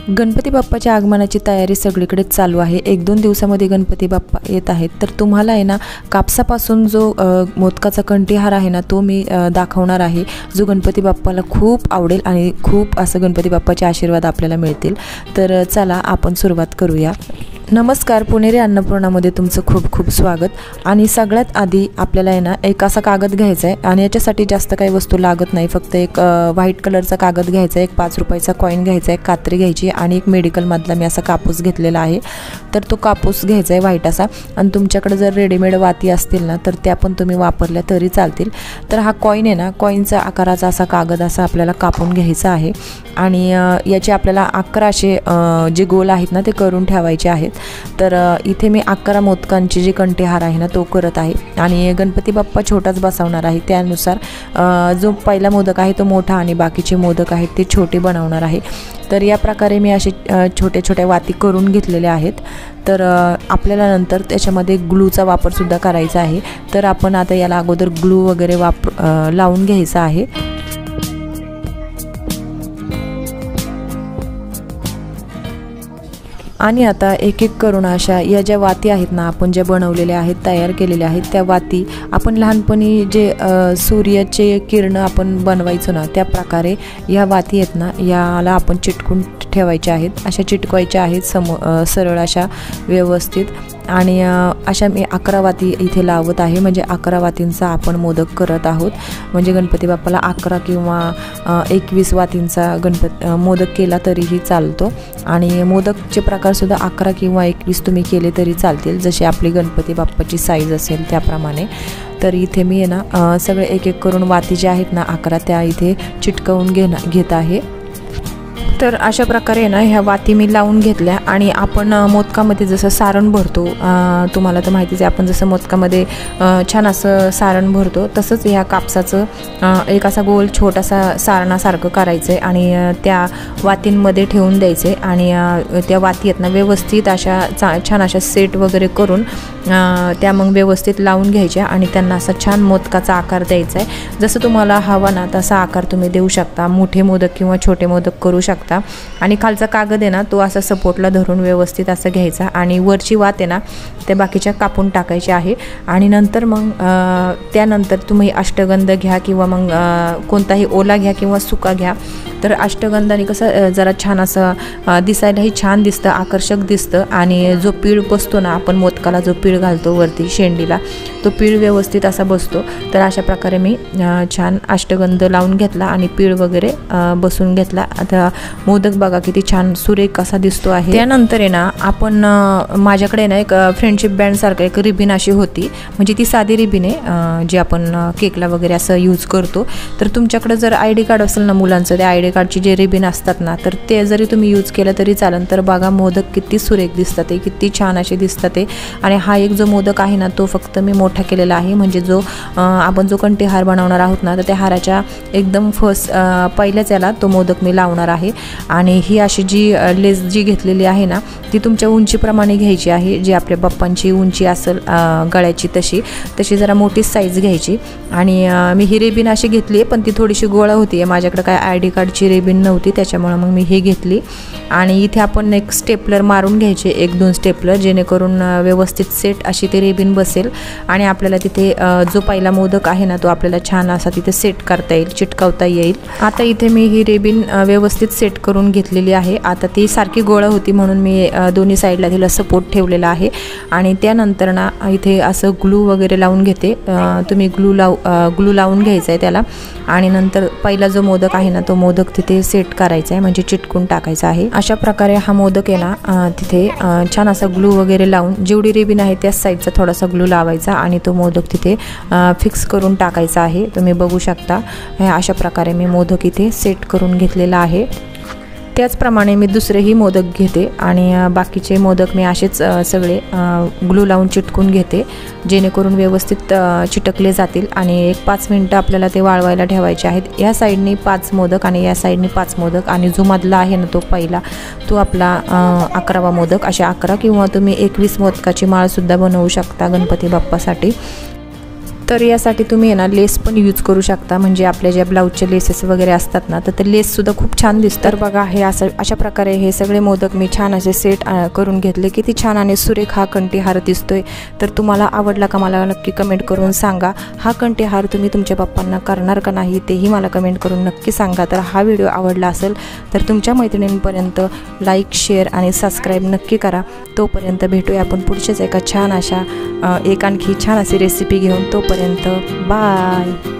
गणपती बाप्पाच्या आगमनाची तयारी सगळीकडे चालू आहे। 1-2 दिवसामध्ये गणपती बाप्पा येत आहेत। तर तुम्हाला आहे ना कापसापासून जो मोदकाचा कंठीहार आहे ना तो मी दाखवणार आहे, जो गणपती बाप्पाला खूप आवडेल आणि खूप असं गणपती बाप्पाचे आशीर्वाद आपल्याला मिळतील। तर चला आपण सुरुवात करूया। नमस्कार, पुणेरी अन्नपूर्णामध्ये तुमचं खूप खूप स्वागत। आणि सगळ्यात आधी आपल्याला आहे ना एक असा कागद घ्यायचा आहे आणि याच्यासाठी जास्त काही वस्तू लागत नाही, फक्त एक व्हाईट कलरचा कागद घ्यायचा आहे, एक 5 रुपयाचा कॉइन घ्यायचा आहे, कात्री घ्यायची आणि एक मेडिकलमधला मी असा कापूस घेतलेला आहे। तर तो कापूस घ्यायचा आहे व्हाईट असा, आणि तुमच्याकडे जर रेडीमेड वाती असतील ना तर त्या पण तुम्ही वापरल्या तरी चालतील। तर हा कॉइन आहे ना, कॉइनचा आकाराचा असा कागद असा आपल्याला कापून घ्यायचा आहे आणि याचे आपल्याला 11 असे जे गोल आहेत ना ते करून ठेवायचे आहेत। तर इथे मी 11 मोदकांची जी कंठीहार आहे ना तो करत आहे आणि गणपती बाप्पा छोटाच बसवणार आहे, त्यानुसार जो पहिला मोदक आहे तो मोठा आणि बाकीचे मोदक आहेत ते छोटे बनवणार आहे। तर या प्रकारे मी असे छोटे छोटे वाती करून घेतलेले आहेत। तर आपल्याला नंतर त्याच्यामध्ये ग्लूचा वापरसुद्धा करायचा आहे। तर आपण आता याला अगोदर ग्लू वगैरे लावून घ्यायचा आहे। आणि आता एक एक करून अशा या ज्या वाती आहेत ना आपण ज्या बनवलेल्या आहेत, तयार केलेल्या आहेत, त्या वाती आपण लहानपणी जे सूर्याचे किरण आपण बनवायचो ना त्या प्रकारे या वाती आहेत ना याला आपण चिटकून ठेवायच्या आहेत। अशा चिटकवायच्या आहेत सरळ अशा व्यवस्थित। आणि अशा मी 11 वाती इथे लावत आहे, म्हणजे 11 वातींचा आपण मोदक करत आहोत। म्हणजे गणपती बाप्पाला 11 किंवा 21 वातींचा मोदक केला तरीही चालतो। आणि मोदकचे प्रकारसुद्धा 11 किंवा 21 तुम्ही केले तरी चालतील, जशी आपली गणपती बाप्पाची साईज असेल त्याप्रमाणे। तर इथे मी आहे ना सगळे एक एक करून वाती ज्या आहेत ना 11 त्या इथे चिटकवून घेत आहे। तर अशा प्रकारे ना ह्या वाती मी लावून घेतल्या आणि आपण मोदकामध्ये जसं सारण भरतो, तुम्हाला तर माहितीच आहे, आपण जसं मोदकामध्ये छान असं सारण भरतो तसंच ह्या कापसाचं एक असा गोल छोटासा सारणासारखं करायचं आहे आणि त्या वातींमध्ये ठेवून द्यायचं आहे। आणि त्या वाती आहेत ना व्यवस्थित अशा छान अशा सेट वगैरे करून त्या मग व्यवस्थित लावून घ्यायच्या आणि त्यांना असा छान मोदकाचा आकार द्यायचा आहे। जसं तुम्हाला हवा ना तसा आकार तुम्ही देऊ शकता, मोठे मोदक किंवा छोटे मोदक करू शकता। आणि खालचा कागद आहे ना तो असा सपोर्टला धरून व्यवस्थित असं घ्यायचा आणि वरची वात आहे ना ते बाकीच्या कापून टाकायची आहे। आणि नंतर मग त्यानंतर तुम्ही अष्टगंध घ्या किंवा मग कोणताही ओला घ्या किंवा सुका घ्या। तर अष्टगंधाने कसं जरा छान असं दिसायलाही छान दिसतं, आकर्षक दिसतं। आणि जो पीळ बसतो ना आपण मोदकाला जो पीळ घालतो वरती शेंडीला, तो पीळ व्यवस्थित असा बसतो। तर अशा प्रकारे मी छान अष्टगंध लावून घेतला आणि पीळ वगैरे बसून घेतला। आता मोदक बघा किती छान सुरेख असा दिसतो आहे। त्यानंतर आहे ना आपण माझ्याकडे ना एक फ्रेंडशिप बँड सारखं एक रिबीन अशी होती, म्हणजे ती साधी रिबीन आहे जी आपण केकला वगैरे असं यूज करतो। तर तुमच्याकडे जर ID कार्ड असेल ना मुलांचं, त्या ID कार्डची जे रिबीन असतात ना तर ते जरी तुम्ही यूज केलं तरी चालेल। तर बघा मोदक किती सुरेख दिसतात, ते किती छान असे दिसतात ते। आणि हा एक जो मोदक आहे ना तो फक्त मी मोठा केलेला आहे, म्हणजे जो आपण जो कंठीहार बनवणार आहोत ना तर त्या हाराच्या एकदम पहिल्याच याला तो मोदक मी लावणार आहे। आणि ही अशी जी लेस जी घेतलेली आहे ना ती तुमच्या उंचीप्रमाणे घ्यायची आहे, जी आपल्या बाप्पांची उंची असेल गळ्याची तशी जरा मोठी साईज घ्यायची। आणि मी ही रेबीन अशी घेतली आहे, पण ती थोडीशी गोळा होती, माझ्याकडे काय ID कार्डची रेबीन नव्हती त्याच्यामुळे मग मी ही घेतली। आणि इथे आपण एक स्टेपलर मारून घ्यायचे, 1-2 स्टेपलर, जेणेकरून व्यवस्थित सेट अशी ती रेबीन बसेल आणि आपल्याला तिथे जो पहिला मोदक आहे ना तो आपल्याला छान असा तिथे सेट करता येईल, चिटकावता येईल। आता इथे मी ही रेबीन व्यवस्थित सेट करून घेतलेली आहे। आता ती सारखी गोळा होती म्हणून मी दोन्ही साईडला तिला सपोर्ट ठेवलेला आहे। आणि त्यानंतर ना इथे असं ग्लू वगैरे लावून घेते, तुम्ही ग्लू लावून घ्यायचं आहे त्याला। आणि नंतर पहिला जो मोदक आहे ना तो मोदक तिथे सेट करायचा आहे, म्हणजे चिटकून टाकायचा आहे। अशा प्रकारे हा मोदक आहे ना तिथे छान असा ग्लू वगैरे लावून, जेवढी रिबीन आहे त्याच साईडचा थोडासा ग्लू लावायचा आणि तो मोदक तिथे फिक्स करून टाकायचा आहे। तुम्ही बघू शकता अशा प्रकारे मी मोदक इथे सेट करून घेतलेला आहे। त्याचप्रमाणे मी दुसरेही मोदक घेते आणि बाकीचे मोदक मी असेच सगळे ग्लू लावून चिटकून घेते, जेणेकरून व्यवस्थित चिटकले जातील। आणि एक 5 मिनिटं आपल्याला ते वाळवायला ठेवायचे आहेत। या साईडनी 5 मोदक आणि या साईडनी 5 मोदक, आणि जो मधला आहे ना तो पहिला तो आपला 11वा मोदक। अशा 11 किंवा तुम्ही 21 मोदकाची माळसुद्धा बनवू शकता गणपती बाप्पासाठी। तर यासाठी तुम्ही आहे ना लेस पण यूज करू शकता, म्हणजे आपल्या ज्या ब्लाऊजचे लेसेस वगैरे असतात ना, तर ते लेससुद्धा खूप छान दिसतात. तर बघा हे अशा प्रकारे हे सगळे मोदक मी छान असे सेट करून घेतले. किती छान आणि सुरेख हा कंठीहार दिसतोय. तर तुम्हाला आवडला का मला नक्की कमेंट करून सांगा. हा कंठीहार तुम्ही तुमच्या पप्पांना करणार का नाही तेही मला कमेंट करून नक्की सांगा. तर हा व्हिडिओ आवडला असेल तर तुमच्या मैत्रिणींपर्यंत लाईक, शेअर आणि सबस्क्राईब नक्की करा. तोपर्यंत भेटूया आपण पुढच्याच एका छान अशा आणखी छान अशी रेसिपी घेऊन. तोपर्यंत बाय.